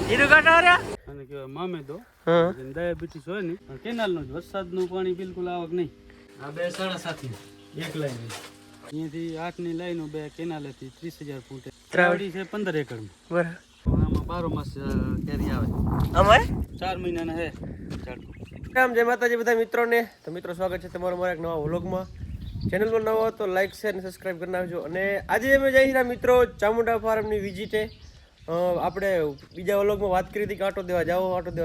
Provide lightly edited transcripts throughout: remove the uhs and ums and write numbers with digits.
જીરું કાઢો રે અને કહેવાય મામેદો. ડાયાબિટીસ હોય ને કેનાલનું જ વરસાદનું પાણી બિલકુલ આવક નહીં. આ 2 7.5 એક લાઈન અહીંયાથી 8ની લાઈનો 2 કેનાલેથી 30,000 ફૂટ. ત્રાવડી છે 15 એકડમાં. બરાબર. આમાં 12 માસ કેરી આવે. અમારે 4 મહિનાના હે ઝાડ. રામ જય માતાજી બધા મિત્રોને. તો મિત્રો સ્વાગત છે તમારું મારા એક નવા વ્લોગમાં. ચેનલમાં નવો હોય તો લાઈક શેર અને સબસ્ક્રાઈબ કરી નાખજો. અને આજે અમે જઈ રહ્યા મિત્રો ચામુંડા ફાર્મની વિઝિટે. આપણે બીજા વ્લોગમાં વાત કરી હતી કે આટો દેવા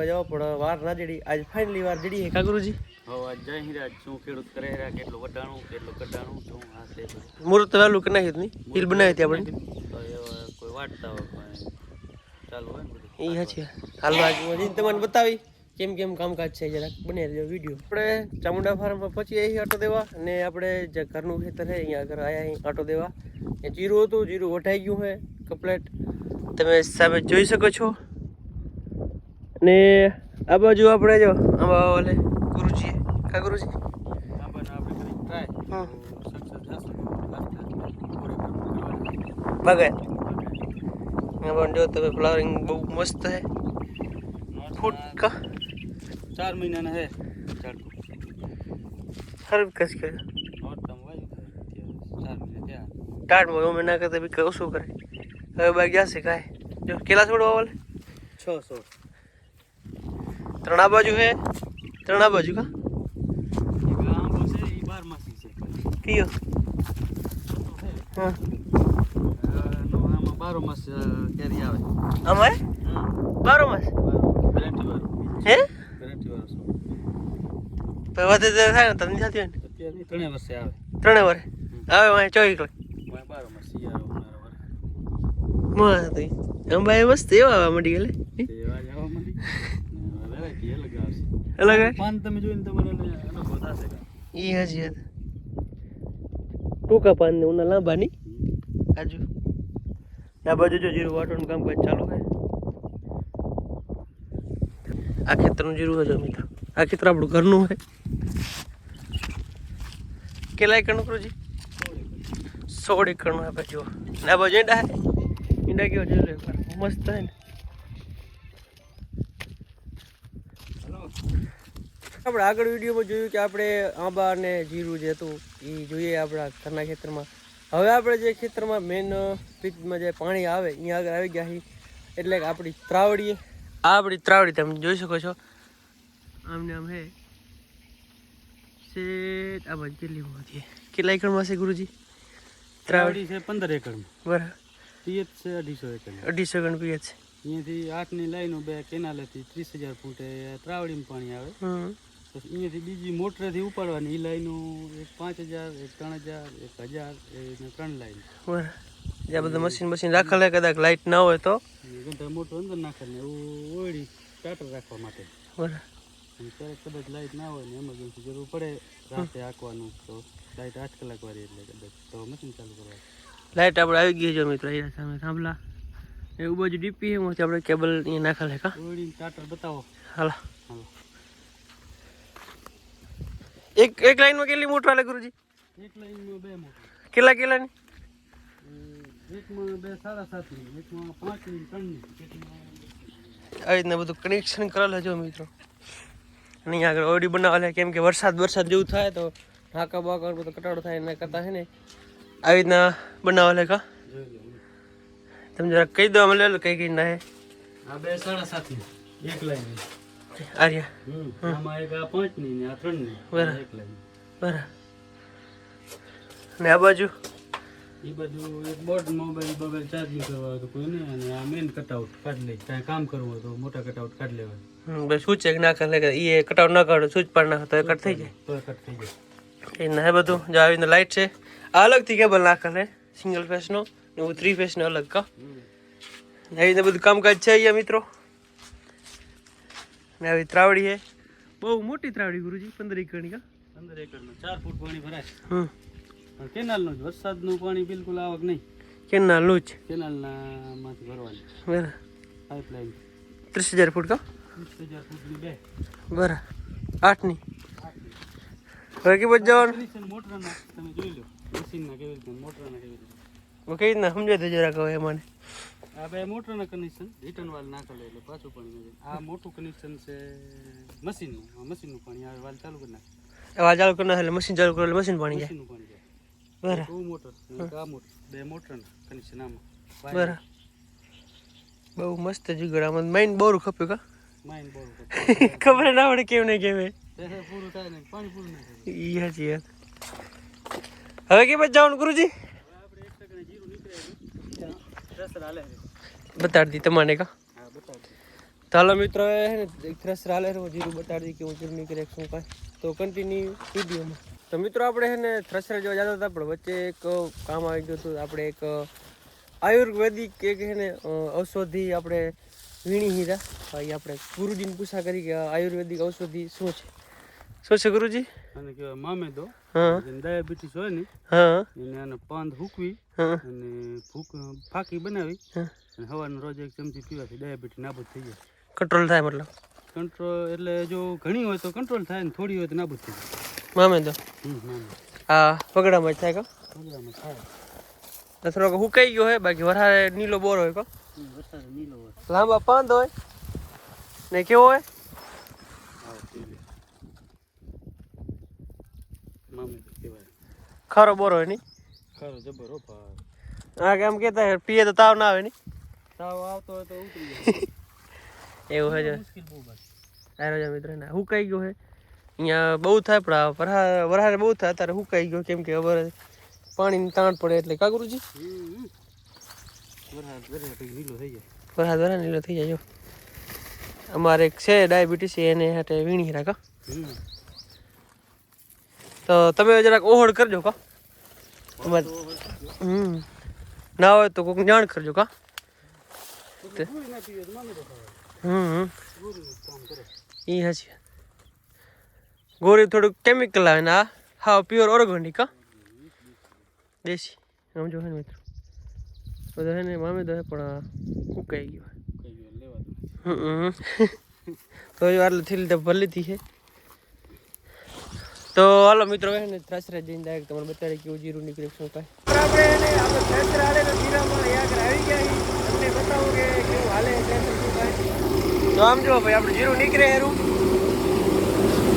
જાઓ પણ વાર ના જડી. આજ ફાઇનલી વાર જડી હે કા ગુરુજી? હવે આજ જઈ રહ્યા શું ખેડૂત કરે રહ્યા, કેટલું વટાણું કેટલું કઢાણું શું આ છે. મુહૂર્ત વહેલું કરી નાખ્યું નહીં, હિલ બનાવી હતી આપણે. કોઈ વાટતા હોય ચાલુ હોય ને એ છે હાલ આજે તમને બતાવી કેમ કેમ કામકાજ છે જરાક બની રહ્યો વિડીયો. આપણે ચામુંડા ફાર્મમાં પહોંચી અહીં આટો દેવા અને આપણે જે ઘરનું ખેતર છે અહીંયા આગળ આવ્યા અહીં આટો દેવા. એ જીરું હતું, જીરું વઢાઈ ગયું છે કમ્પ્લેટ, તમે સામે જોઈ શકો છો. અને આ બાજુ આપણે જો આમાં ઓલે ગુરુજી કા ગુરુજી બગાય જો તમે ફ્લાવરિંગ બહુ મસ્ત છે. ફૂટ કા 4 મહિનાના હે ઝાડ. હર કસ કરે ટાટમાં ગમે ના કરતા બી કહું શું કરે. હવે બાકી ગયા છે કાંઈ જો કેલા છોડવા વાલે 600 ત્રણ આ બાજુ હે, ત્રણ આ બાજુ કા આંબો છે એ 12 માસી છે. કયો હા આમાં 12 માસ કેરી આવે. અમારે 12 માસ ગેરંટી વાળું હે ગેરંટી વાળું તો વધે થાય ને તમને થતી હોય ને અત્યારે 3 વર્ષે આવે. 3 વર્ષે આવે વાંહે 24 કલાક 12 માસ શિયાળો ઉનાળો મસ્ત અંબાઈ મસ્ત એવા આવવા માંડી ગયેલે એવા જવા માંડી. વેરાયટી અલગ આવશે. અલગ પાન તમે જોઈને તમારે અનુભવ થશે. એ હજી ટૂંકા પાન ને ઉના લાંબા ની આજુ આ બાજુ જો જીરું વાટવાનું કામકાજ ચાલુ છે. આ ખેતરનું જીરું છે મિત્રો. આ ખેતર આપણું ઘરનું છે. કેટલા એકરનું કરુંજી? 16 એકરનું આપણે જો. આ બાજુ ઈંડા છે. ઈંડા કેવો જોઈ લો એકવાર મસ્ત છે ને. આપણે આગળ વિડીયોમાં જોયું કે આપણે આંબા અને જીરું જે હતું એ જોઈએ આપણા ઘરના ખેતરમાં. હવે આપણે જે ખેતરમાં મેન પીકમાં જે પાણી આવે અહીંયા આગળ આવી ગયા છીએ એટલે કે આપણી ત્રાવડી. આ આપણી ત્રાવડી તમે જોઈ શકો છો. આમને આમ હે સેટ આ બાજુ કેટલી મોટી કેટલા એકરમાં છે ગુરુજી? ત્રાવડી છે 15 એકડમાં. બરાબર. પિયત છે 250 એકડ. 250 એકડ પિયત છે. અહીંયાથી 8ની લાઈનો 2 કેનાલેથી 30,000 ફૂટે ત્રાવડીમાં પાણી આવે. પછી અહીંયાથી બીજી મોટરેથી ઉપાડવાની. એ લાઈનો એક 5,000 એક 3,000 એક 1,000 એને 3 લાઈન. બરાબર. જ્યાં બધા મશીન રાખેલા કદાચ લાઇટ ના હોય તો મોટર અંદર નાખે ને એવું ઓળી સ્ટાર્ટર રાખવા માટે. બરાબર. ક્યારેક કદાચ લાઇટ ના હોય ને એમરજન્સી જરૂર પડે રાતે હાંકવાનું તો લાઇટ 8 કલાક વાળી એટલે કદાચ તો મશીન ચાલુ કરવાનું. લાઇટ આપણે આવી ગઈ છે મિત્રો. અહીંયા સામે થાંભલા એવું બાજુ ડીપી એમાંથી આપણે કેબલ અહીંયા નાખેલા કા ઓળી સ્ટાર્ટર બતાવો. હાલો એક લાઈનમાં કેટલી મોટર હાલે ગુરુજી? એક લાઈનમાં 2 મોટર. કેટલાની? એકમાં 2 7.5ની, એકમાં 5ની, 3ની. આવી રીતના બધું કનેક્શન કરેલું જો મિત્રો. અને અહીંયા આગળ ઓડી બનાવેલા કેમ કે વરસાદ જેવું થાય તો ઢાંકા બાકા બધો કટાડો થાય એના કરતા છે ને આવી રીતના બનાવેલા કા. તમે જરા કહી દો અમે લે કઈ ના હે. આ 2 7.5ની એક લાઈન. આર્યા આમાં એક આ 5ની ને આ 3ની બરાબર એક લાઈન. બરાબર. અને આ બાજુ એ બધું એક બોર્ડ મોબાઈલ ચાર્જિંગ કરવા હોય તો કોઈ નહીં. અને આ મેન કટઆઉટ કાઢી લે. ત્યાં કામ કરવું હોય તો મોટા કટઆઉટ કાઢી લેવાય. બસ સ્વિચ એક ના કરે એ કટાઉટ ના કાઢો સ્વિચ પર નાખો તો એ કટ થઈ જાય. તો કટ થઈ જાય. એ ના બધું જો આવીને લાઇટ છે. આ અલગથી કેબલ નાખેલે સિંગલ ફેસનો એવું 3 ફેસનો અલગ કા. આવી રીતે બધું કામકાજ છે અહીંયા મિત્રો. ને આવી ત્રાવડી છે બહુ મોટી ત્રાવડી ગુરુજી 15 એકરની કા. 15 એકડમાં 4 ફૂટ પાણી ભરાય. હમ કેનાલનું જ વરસાદનું પાણી બિલકુલ આવક નહીં. કેના લૂચ કેનાલના માંથી ભરવાની બરાબર. પાઇપલાઇન 30,000 ફૂટ કા. 30,000 ફૂટની 2 બરાબર. 8ની હવે કે બચ જવાનું મોટરના તમે જોઈ લો મશીનના કેવી રીતે મોટરના કેવી રીતે કઈ રીતના સમજાય તો જરા કહો એ મને. આ બે મોટરના કનેક્શન રિટર્ન વાલ નાખેલો એટલે પાછું પાણી નથી. આ મોટું કનેક્શન છે મશીનનું. આ મશીનનું પાણી આ વાલ ચાલુ કરી નાખે. આવા ચાલુ કરી નાખે એટલે મશીન ચાલુ કરે એટલે મશીન પાણી જાય. મશીનનું પાણી જાય. બરાબર. બહુ મોટર ને આ મોટર બે મોટરના કનેક્શન આમાં. બરાબર. બહુ મસ્ત જુગાડ આમાં માઇન્ડ બોરું ખપ્યું કા માઇન બોર ખબર ના પડે કેમ ને કેમ પૂરું થાય ને પાણી પૂરું ના થાય. ઈ હાચી વાત. હવે કે બાજુ જવાનું ગુરુજી? આપણે 1 ટકા જીરું નીકળે થ્રેસર હાલે છે. બતાડી દી તમને કા. હા બતાવજો. ચાલો મિત્રો હે ને થ્રેસર હાલે છે જીરું બતાડી દી કેવું જીરું નીકળે શું કાંઈ તો કન્ટિન્યુ વિડીયોમાં. તો મિત્રો આપણે હે ને થ્રેસર જોવા જતા હતા પણ વચ્ચે એક કામ આવી ગયું હતું. આપણે એક આયુર્વેદિક એક હે ને ઔષધિ આપણે વીણી હતા. ભાઈ આપણે ગુરુજીને પૂછા કરી કે આયુર્વેદિક ઔષધિ શું છે ગુરુજી? અને કહેવાય મામેદો. હા ડાયાબિટીસ હોય ને હા એને આને પાંદ હૂકવી હા અને ફાકી બનાવી અને સવારનો રોજ 1 ચમચી પીવાથી ડાયાબિટીસ નાબૂદ થઈ જાય. કંટ્રોલ થાય મતલબ કંટ્રોલ એટલે જો ઘણી હોય તો કંટ્રોલ થાય ને થોડી હોય તો નાબૂદ થઈ જાય. મામે તો હા પગડામાં જ થાય કા પગલામાં થાય. થોડોક હુકાઈ ગયો હોય બાકી વરસાદ નીલો બોર હોય કા વરસાદ નીલો હોય લાંબા પાંદ હોય ને કેવો હોય મામેદો કહેવાય. ખારો બોર હોય નહીં ખારો જબર હો ભાઈ. હા કેમ કહેતા પીએ તો તાવ ના આવે નહીં તાવ આવતો હોય તો ઉતરી જાય. એવું હોય છે મુશ્કેલ બહુ બસ. આરોજા મિત્ર ને હુકાઈ ગયો હોય અહીંયા બહુ થાય પણ વરસાદ બહુ થાય અત્યારે હુકાઈ ગયો કેમ કે ખબર પાણીની તાણ પડે એટલે કા ગુરુજી વરસાદ નીલો થઈ જાય. વરસાદ નીલો થઈ જાય જો અમારે એક છે ડાયાબિટીસ એને હાટે વીણી રાખા તો તમે જરાક ઓહળ કરજો કા ના હોય તો કોઈક જાણ કરજો કા એ હાચી ગોરી થોડુંક કેમિકલ આવે ને આ હા પ્યોર ઓર્ગેનિક કા દેશી સમજો હે ને મિત્રો બધો હે ને મામેદો હે પણ ઉકાઈ ગયો તો આટલું થેલી તો ભરી લીધી છે તો હાલો મિત્રો હે ને થ્રેસર જઈને ડાયરેક્ટ તમને બતાડે કેવું જીરું નીકળે શું કાંઈ આપણે એને આપણે થ્રેસર હાલે તો જીરામાં યાર આવી ગયા તમને બતાવું કે કેવું હાલે થ્રેસર શું કાંઈ તો આમ જો ભાઈ આપણે જીરું નીકળે હેરું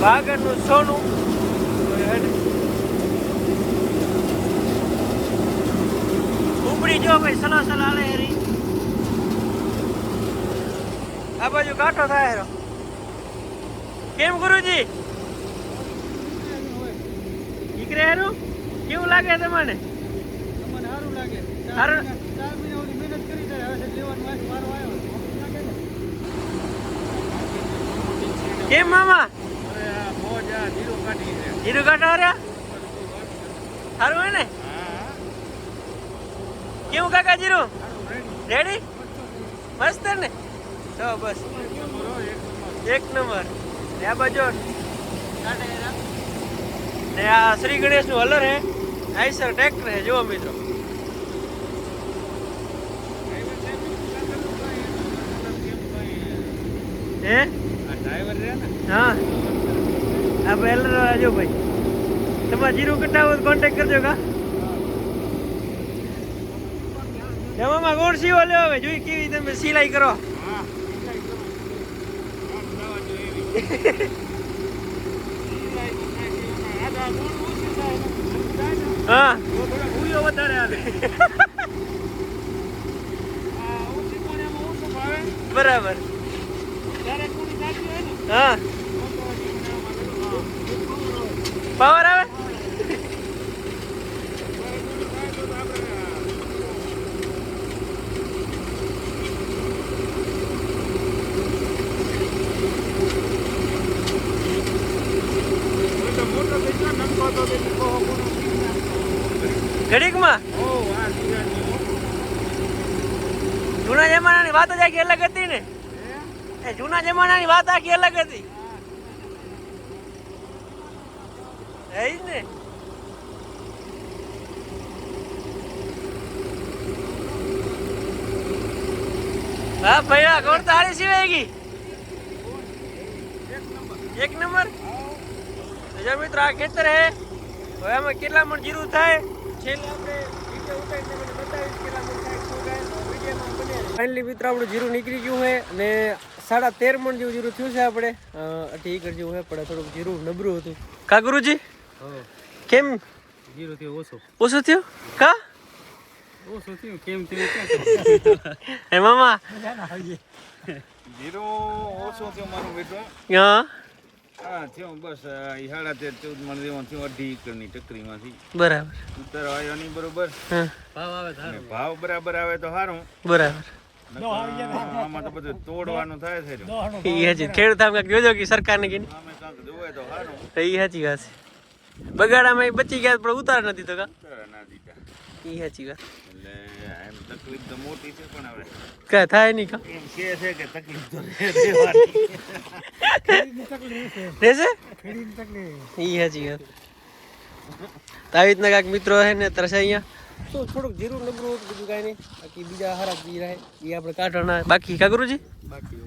બાગરનું સોનું ઉપડી જો ભાઈ સલાસલ હાલે હેરી આ બાજુ કાંઠો થાય હેરો કેમ ગુરુજી નીકળે હેરું કેવું લાગે તમને? મને સારું લાગે. સારું 4 મહિના ઓલી મહેનત કરી છે હવે લેવાનો વારો આવ્યો. કેમ મામા અરે આ મોજ આ જીરો કાઢી છે. જીરું કાંઠો હર્યા સારું હોય ને કેવું કાકા જીરું રેડી મસ્ત ને તો બસ એક નંબર ને આ બાજુ ને આ શ્રી ગણેશ નું હલર હે આઈસર ટ્રેક્ટર હે જુઓ મિત્રો હે ડ્રાઈવર રે ને હા આ ભાઈ હલર જો ભાઈ તમારે જીરું કટાવો તો કોન્ટેક્ટ કરજો કા જવામાં કોણ સીવો લેવો હવે જોઈ કેવી તમે સિલાઈ કરો હા વધારે આવે બરાબર હા પાવર આવે ઘડીકમાં જૂના જમાનાની વાત જ આખી અલગ હતી ને એ જૂના જમાનાની વાત આખી અલગ હતી એ જ ને હા ભૈયા ગોળ તો હારી સિવાય ગઈ એક નંબર મિત્રો આ ખેતર હે હવે આમાં કેટલા મણ જીરું થાય છેલ્લે આપણે વિડીયો ઉતારીને તમને બતાવીશ કેટલા મણ થાય શું થાય વિડીયોમાં બને ફાઇનલી મિત્રો આપણું જીરું નીકળી ગયું છે અને 13.5 મણ જેવું જીરું થયું છે આપણે 18 એકર જેવું છે પણ થોડુંક જીરું નબળું હતું કા ગુરુજી કેમ જીરો થી ઓછો ઓછું થયું કા ઓછો થયું કેમ થયું હે મામા જીરો ઓછો થયો મારું બેટો હા હા થયો બસ 13.5 14 મણ જેવો થયો 2.5 એકરની ટકરીમાંથી બરાબર ઉત્તર આવ્યો નહીં બરોબર હા ભાવ આવે અને ભાવ બરાબર આવે તો સારું બરાબર આમાં તો બધું તોડવાનું થાય છે રહ્યું. એ હજી ખેડૂત આમ કાંઈક જોજો કે સરકારને કીને આમે કાંઈક જોવે તો સારું એ સાચી વાત છે બગાડામાં એ બચી ગયા પણ ઉતાર નથી તો કા ઉત્તર ના દીધા એ સાચી વાત એટલે એમ તકલીફ તો મોટી છે પણ હવે કાંઈ થાય નહીં કા એમ કે છે કે તકલીફ તો રહેવાની. રહેશે એ સાચી વાત તો આવી રીતના કાંઈક મિત્રો છે ને તરસે અહીંયા તો થોડુંક જીરું નબળું હતું બીજું કાંઈ નહીં બાકી બીજા હારા જી રહે એ આપણે કાઢવાના બાકી કા ગુરુજી બાકી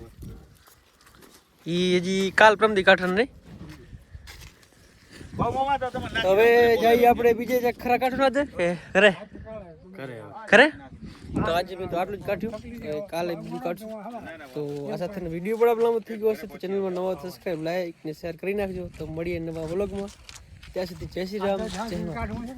એ હજી કાલ પ્રમદી કાઢવાના નહીં ભાવમાં તો તમે તો હવે જઈએ આપણે બીજે જે ખરા કાઢવાના છે કે ઘરે કરે ખરે તો આજે મેં તો આટલું જ કાઢ્યું હવે કાલે બીજું કાઢશું તો આ સાથે વિડીયો પણ લાંબો થઈ ગયો હશે તો ચેનલમાં નવા સબસ્ક્રાઈબ લાઈક ને શેર કરી નાખજો તો મળીએ નવા વ્લોગમાં ત્યાં સુધી જય શ્રી રામ જય હિન્દ.